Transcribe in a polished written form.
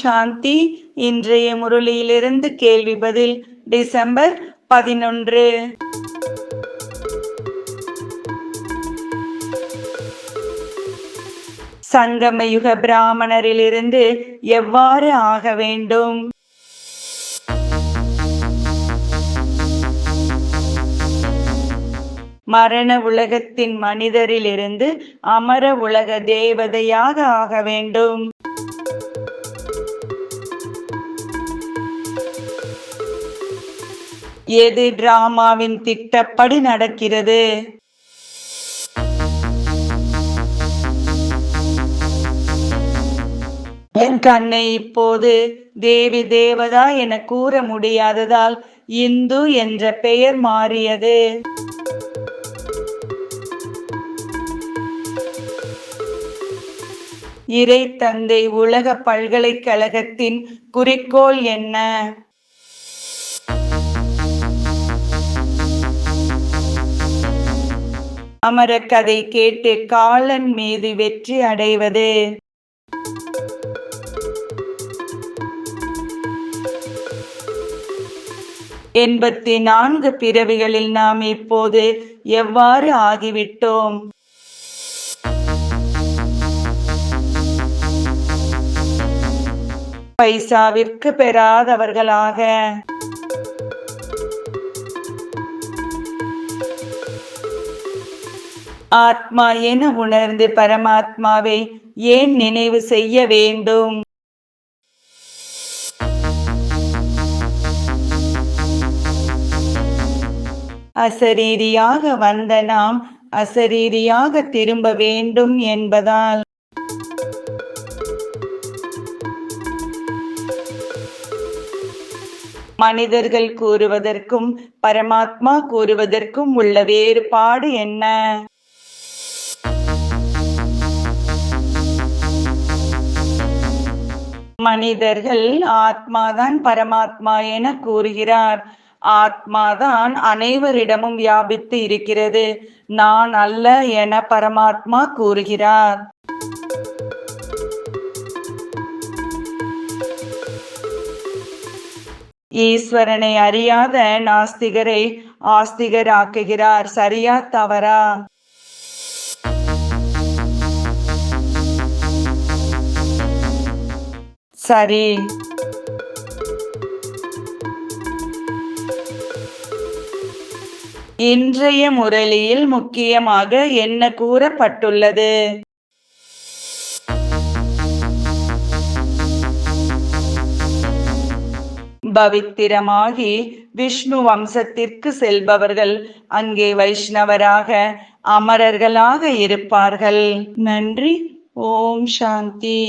சாந்தி. இன்றைய முரளியிலிருந்து கேள்வி பதில் டிசம்பர் 11. சங்கமயுக பிராமணரிலிருந்து எவ்வாறு ஆக வேண்டும்? மரண உலகத்தின் மனிதரிலிருந்து அமர உலக தேவதையாக ஆக வேண்டும். எது டிராமாவின் திட்டப்படி நடக்கிறது? என் கண்ணை இப்போது தேவி தேவதா என கூற முடியாததால் இந்து என்ற பெயர் மாறியது. இறை தந்தை உலக பல்கலைக்கழகத்தின் குறிக்கோள் என்ன? அமர கதை கேட்டு காலன் மீது வெற்றி அடைவது. எண்பத்தி 4 பிறவிகளில் நாம் இப்போது எவ்வாறு ஆகிவிட்டோம்? பைசாவிற்கு பெறாதவர்களாக. ஆத்மா என உணர்ந்து பரமாத்மாவை ஏன் நினைவு செய்ய வேண்டும்? அசரீரியாக வந்த நாம் அசரீரியாக திரும்ப வேண்டும் என்பதால். மனிதர்கள் கூறுவதற்கும் பரமாத்மா கூறுவதற்கும் உள்ள வேறுபாடு என்ன? மனிதர்கள் ஆத்மாதான் பரமாத்மா என கூறுகிறார். ஆத்மாதான் அனைவரிடமும் வியாபித்து இருக்கிறது, நான் அல்ல என பரமாத்மா கூறுகிறார். ஈஸ்வரனை அறியாத நாஸ்திகரை ஆஸ்திகர் ஆக்குகிறார். சரியா தவறா? சரி. இன்றைய முரளியில் முக்கியமாக என்ன கூறப்பட்டுள்ளது? பவித்திரமாகி விஷ்ணு வம்சத்திற்கு செல்பவர்கள் அங்கே வைஷ்ணவராக அமரர்களாக இருப்பார்கள். நன்றி. ஓம் சாந்தி.